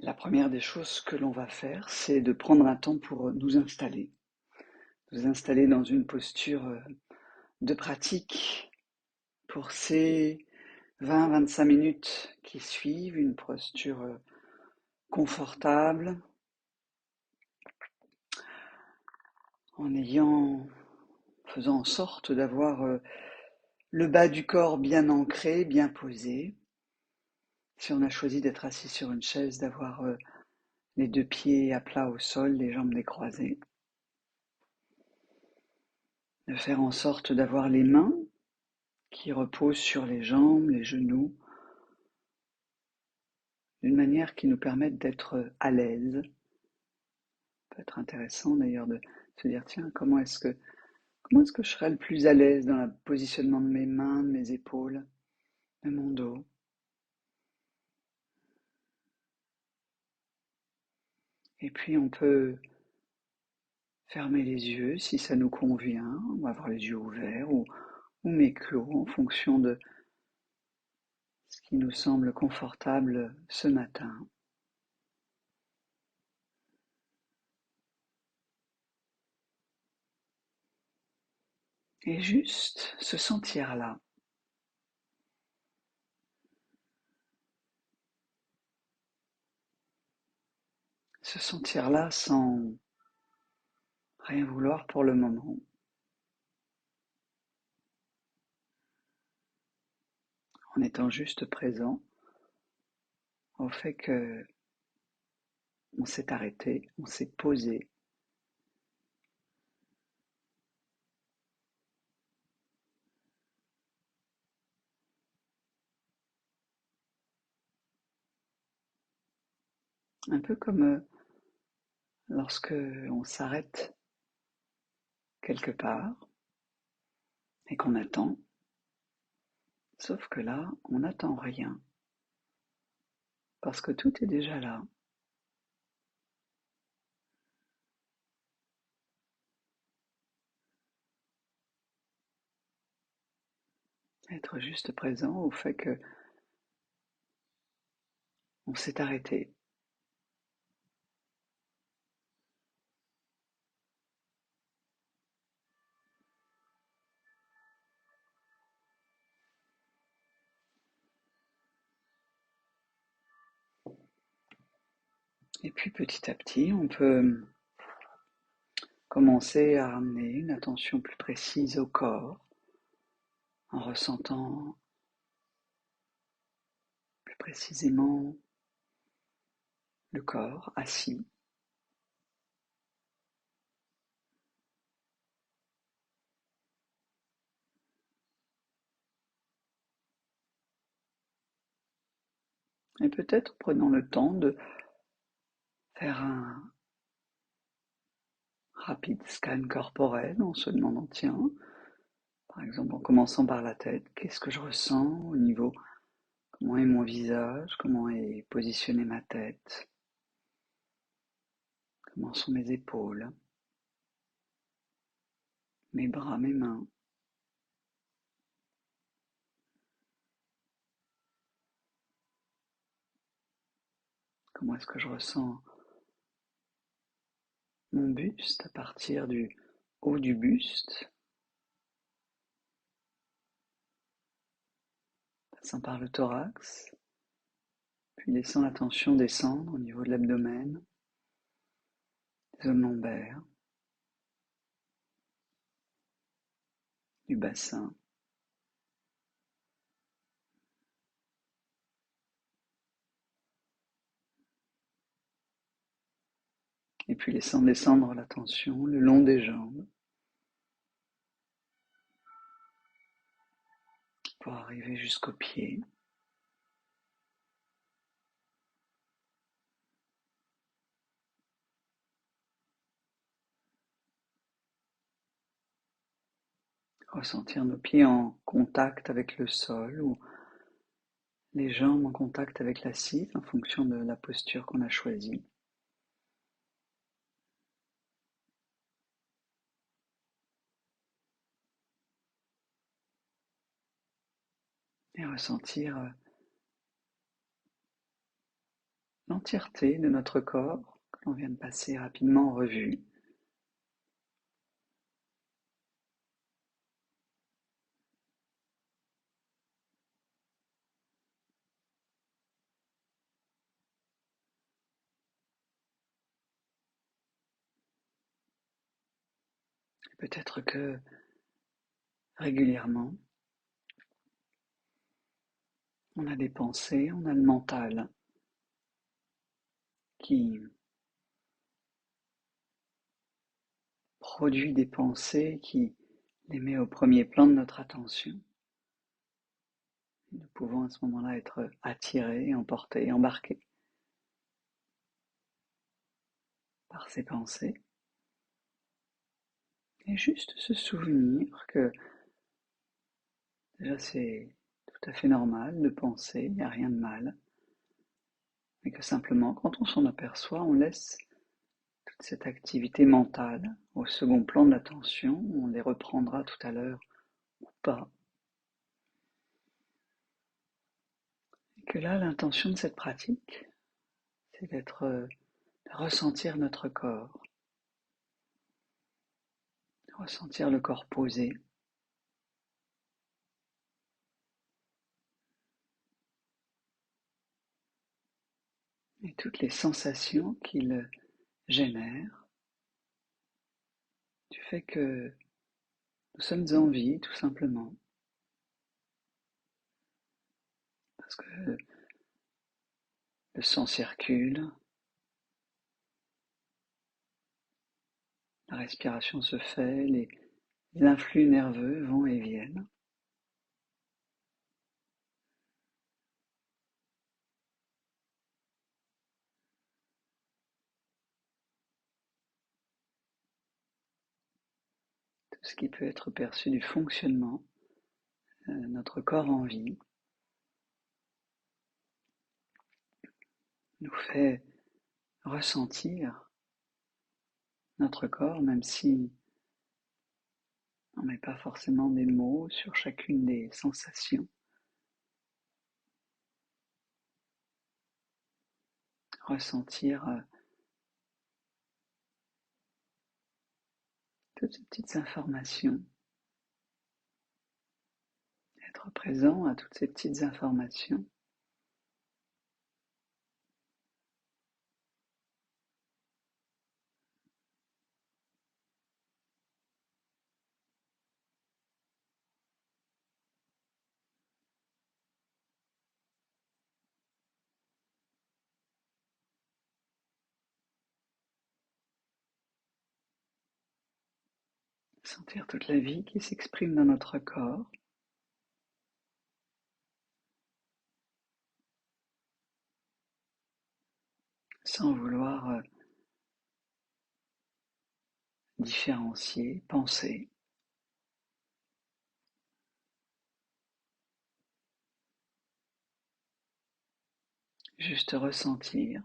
La première des choses que l'on va faire, c'est de prendre un temps pour nous installer. Nous installer dans une posture de pratique pour ces 20-25 minutes qui suivent, une posture confortable, faisant en sorte d'avoir le bas du corps bien ancré, bien posé. Si on a choisi d'être assis sur une chaise, d'avoir les deux pieds à plat au sol, les jambes décroisées. De faire en sorte d'avoir les mains qui reposent sur les jambes, les genoux, d'une manière qui nous permette d'être à l'aise. Ça peut être intéressant d'ailleurs de se dire, tiens, comment est-ce que je serais le plus à l'aise dans le positionnement de mes mains, de mes épaules, de mon dos. Et puis on peut fermer les yeux si ça nous convient, ou avoir les yeux ouverts ou mi-clos en fonction de ce qui nous semble confortable ce matin. Et juste se sentir là. Se sentir là sans rien vouloir pour le moment. En étant juste présent au fait que on s'est arrêté, on s'est posé. Un peu comme lorsque on s'arrête quelque part et qu'on attend, sauf que là, on n'attend rien, parce que tout est déjà là. Être juste présent au fait que on s'est arrêté. Et puis petit à petit, on peut commencer à ramener une attention plus précise au corps, en ressentant plus précisément le corps assis. Et peut-être prenons le temps de faire un rapide scan corporel en se demandant, tiens, par exemple en commençant par la tête, qu'est-ce que je ressens au niveau, comment est mon visage, comment est positionnée ma tête, comment sont mes épaules, mes bras, mes mains. Comment est-ce que je ressens mon buste à partir du haut du buste, passant par le thorax, puis laissant la tension descendre au niveau de l'abdomen, des zones lombaires, du bassin, et puis laissant descendre la tension le long des jambes pour arriver jusqu'aux pieds. Ressentir nos pieds en contact avec le sol ou les jambes en contact avec l'assise en fonction de la posture qu'on a choisie. Et ressentir l'entièreté de notre corps que l'on vient de passer rapidement en revue. Peut-être que régulièrement, on a des pensées, on a le mental qui produit des pensées, qui les met au premier plan de notre attention. Nous pouvons à ce moment-là être attirés, emportés, embarqués par ces pensées. Et juste se souvenir que déjà c'est tout à fait normal de penser, il n'y a rien de mal, mais que simplement quand on s'en aperçoit, on laisse toute cette activité mentale au second plan de l'attention, on les reprendra tout à l'heure ou pas. Et que là, l'intention de cette pratique, c'est de ressentir notre corps, de ressentir le corps posé, et toutes les sensations qu'il génère, du fait que nous sommes en vie, tout simplement, parce que le sang circule, la respiration se fait, les influx nerveux vont et viennent. Tout ce qui peut être perçu du fonctionnement de notre corps en vie nous fait ressentir notre corps, même si on ne met pas forcément des mots sur chacune des sensations. Ressentir toutes ces petites informations, être présent à toutes ces petites informations. Sentir toute la vie qui s'exprime dans notre corps. Sans vouloir différencier, penser. Juste ressentir.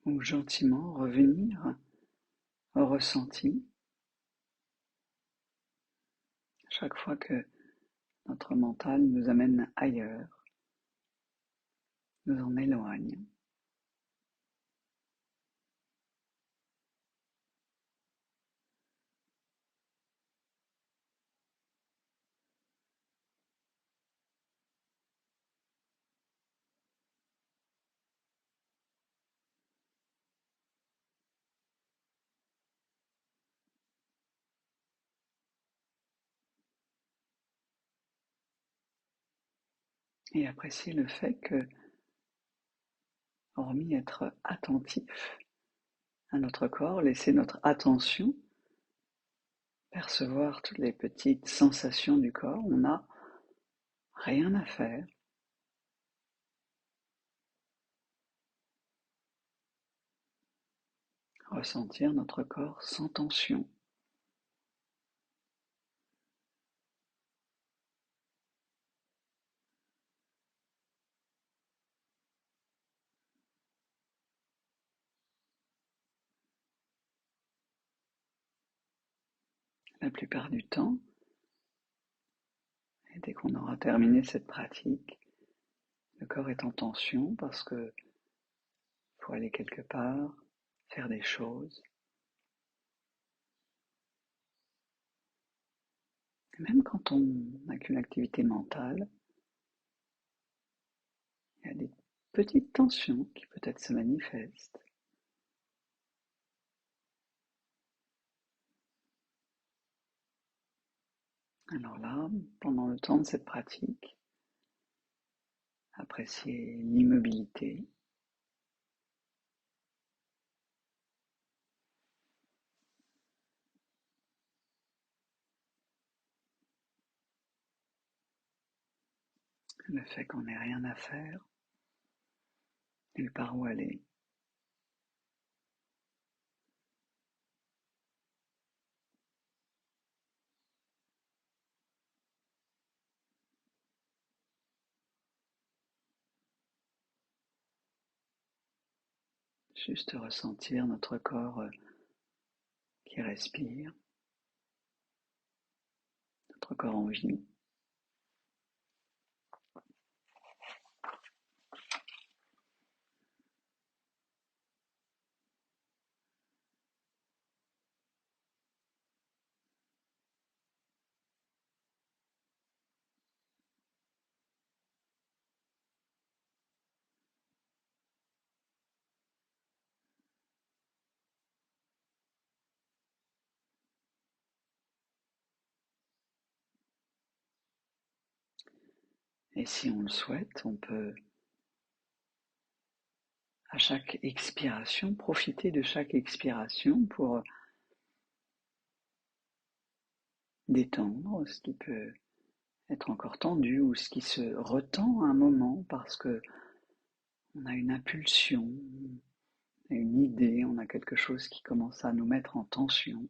Ou gentiment revenir au ressenti chaque fois que notre mental nous amène ailleurs, nous en éloigne. Et apprécier le fait que, hormis être attentif à notre corps, laisser notre attention percevoir toutes les petites sensations du corps, on n'a rien à faire. Ressentir notre corps sans tension. la plupart du temps. Et dès qu'on aura terminé cette pratique, le corps est en tension parce que faut aller quelque part, faire des choses. Et même quand on n'a qu'une activité mentale, il y a des petites tensions qui peut-être se manifestent. Alors là, pendant le temps de cette pratique, appréciez l'immobilité, le fait qu'on n'ait rien à faire, nulle part où aller. Juste ressentir notre corps qui respire, notre corps en vie. Et si on le souhaite, on peut, à chaque expiration, profiter de chaque expiration pour détendre ce qui peut être encore tendu ou ce qui se retend à un moment parce que on a une impulsion, une idée, on a quelque chose qui commence à nous mettre en tension.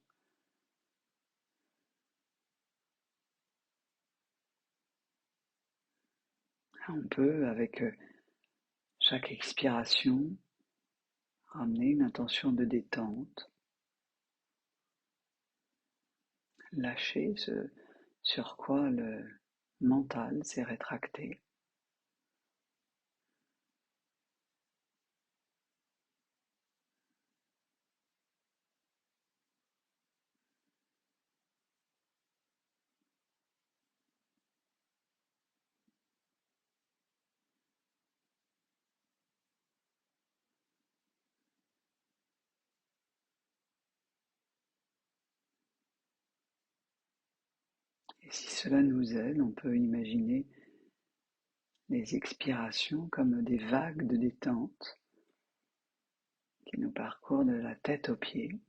On peut, avec chaque expiration, ramener une intention de détente, lâcher ce sur quoi le mental s'est rétracté. Et si cela nous aide, on peut imaginer les expirations comme des vagues de détente qui nous parcourent de la tête aux pieds.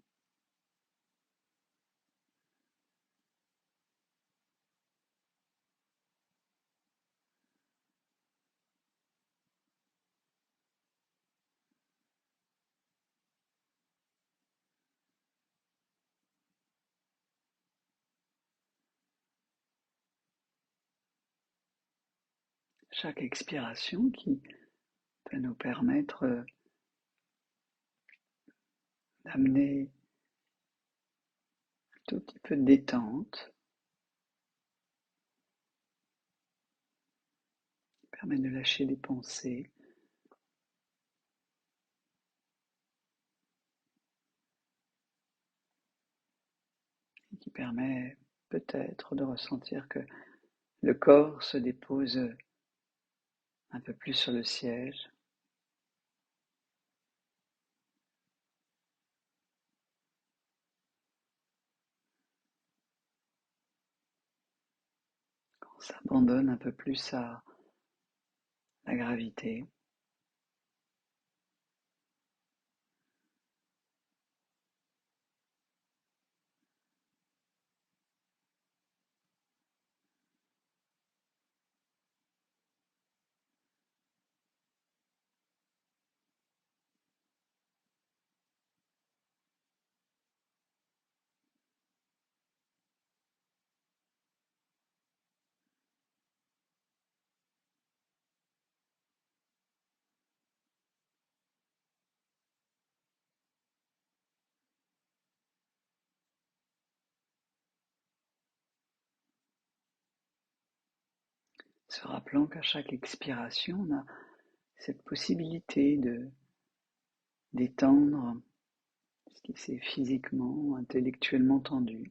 Chaque expiration qui peut nous permettre d'amener un tout petit peu de détente, permet de lâcher les pensées, et qui permet peut-être de ressentir que le corps se dépose un peu plus sur le siège, qu'on s'abandonne un peu plus à la gravité. se rappelant qu'à chaque expiration, on a cette possibilité de détendre ce qui s'est physiquement, intellectuellement tendu.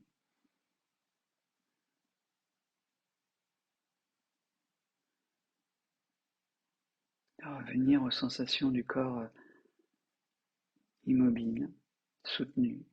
De revenir aux sensations du corps immobile, soutenu.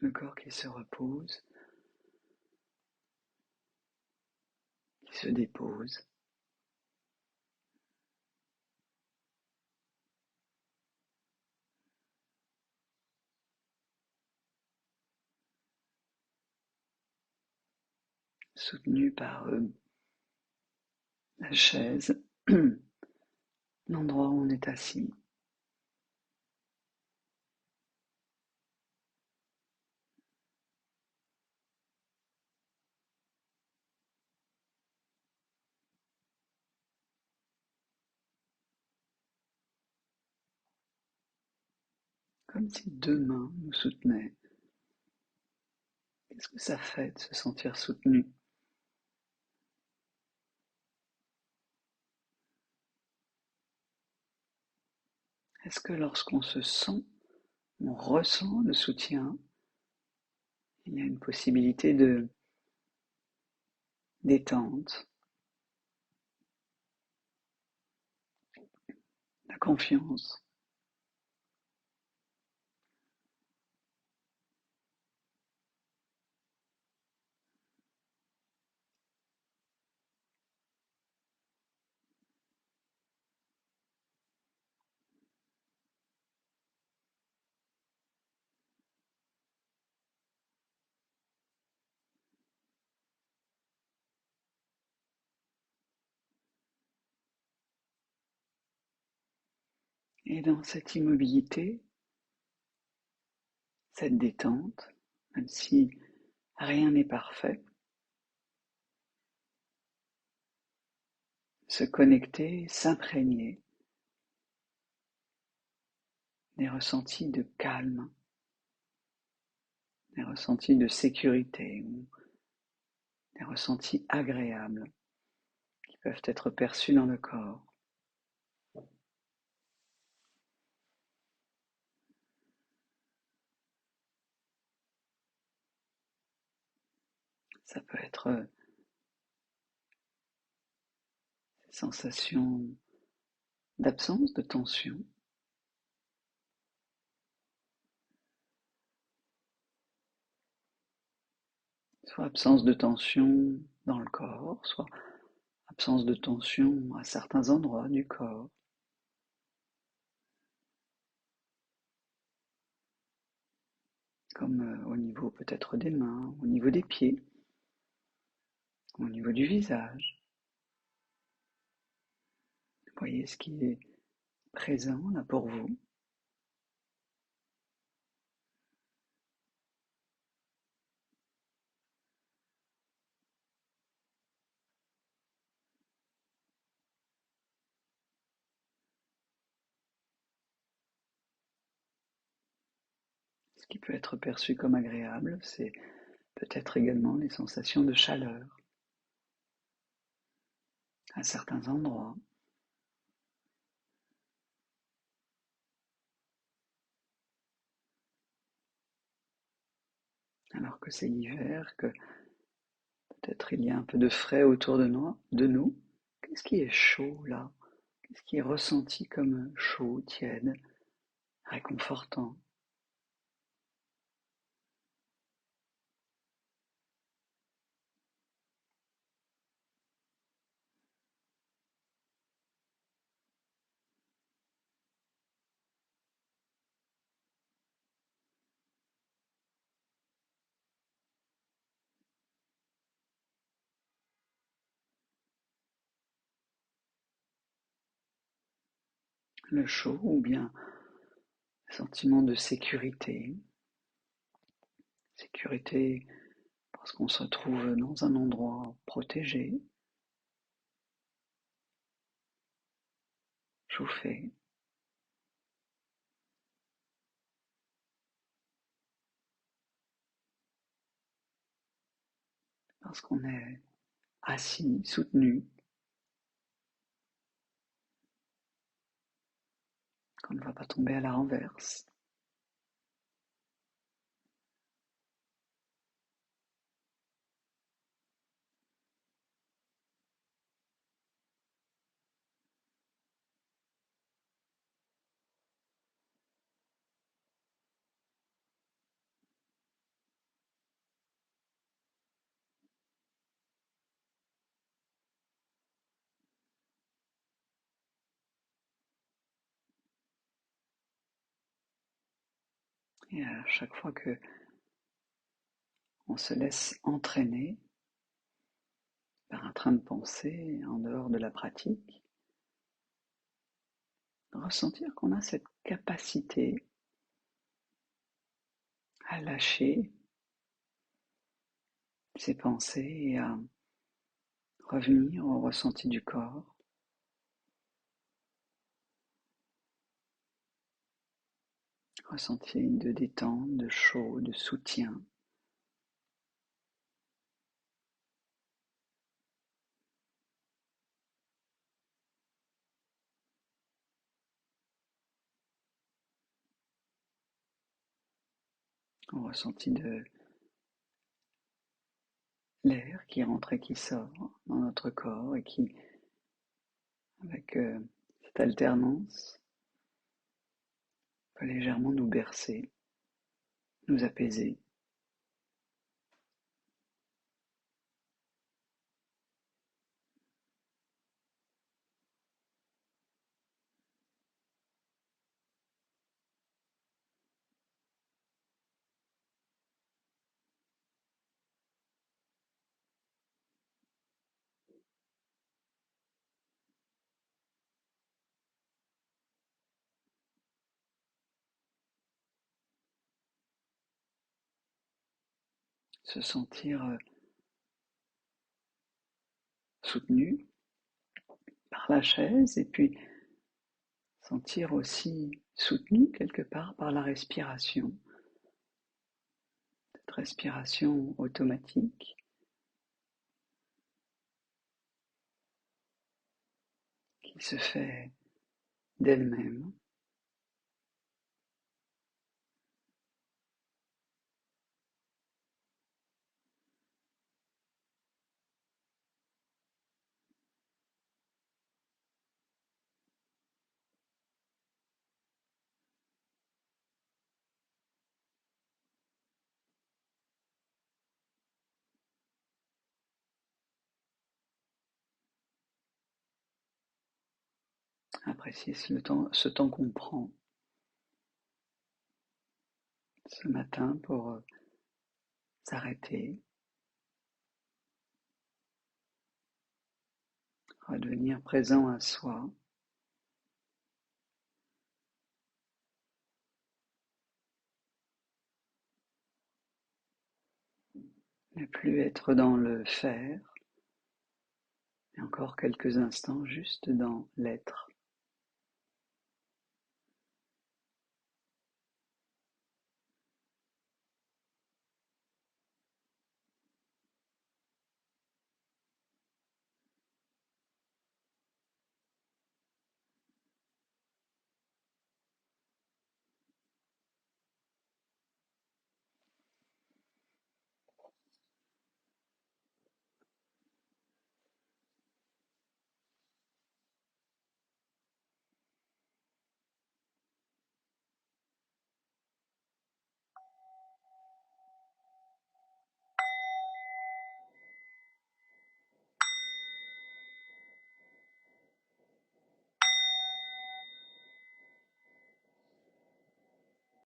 Le corps qui se repose, qui se dépose. Soutenu par la chaise, l'endroit où on est assis. Comme si deux mains nous soutenaient. Qu'est-ce que ça fait de se sentir soutenu? Est-ce que lorsqu'on se sent, on ressent le soutien, il y a une possibilité de détente, la confiance? Et dans cette immobilité, cette détente, même si rien n'est parfait, se connecter, s'imprégner des ressentis de calme, des ressentis de sécurité ou des ressentis agréables qui peuvent être perçus dans le corps. Ça peut être ces sensations d'absence de tension, soit absence de tension dans le corps, soit absence de tension à certains endroits du corps. Comme au niveau peut-être des mains, au niveau des pieds, au niveau du visage. Voyez ce qui est présent là pour vous. Ce qui peut être perçu comme agréable, c'est peut-être également les sensations de chaleur à certains endroits. Alors que c'est l'hiver, que peut-être il y a un peu de frais autour de nous. Qu'est-ce qui est chaud là? Qu'est-ce qui est ressenti comme chaud, tiède, réconfortant? le chaud ou bien un sentiment de sécurité. Sécurité parce qu'on se trouve dans un endroit protégé, chauffé. Parce qu'on est assis, soutenu, qu'on ne va pas tomber à la renverse. Et à chaque fois que on se laisse entraîner par un train de pensée en dehors de la pratique, ressentir qu'on a cette capacité à lâcher ses pensées et à revenir au ressenti du corps, ressenti de détente, de chaud, de soutien. Au ressenti de l'air qui rentre et qui sort dans notre corps et qui, avec cette alternance, peut légèrement nous bercer, nous apaiser. Se sentir soutenu par la chaise et puis sentir aussi soutenu quelque part par la respiration, cette respiration automatique qui se fait d'elle-même. Apprécier ce temps qu'on prend ce matin pour s'arrêter, redevenir présent à soi, ne plus être dans le faire, et encore quelques instants juste dans l'être.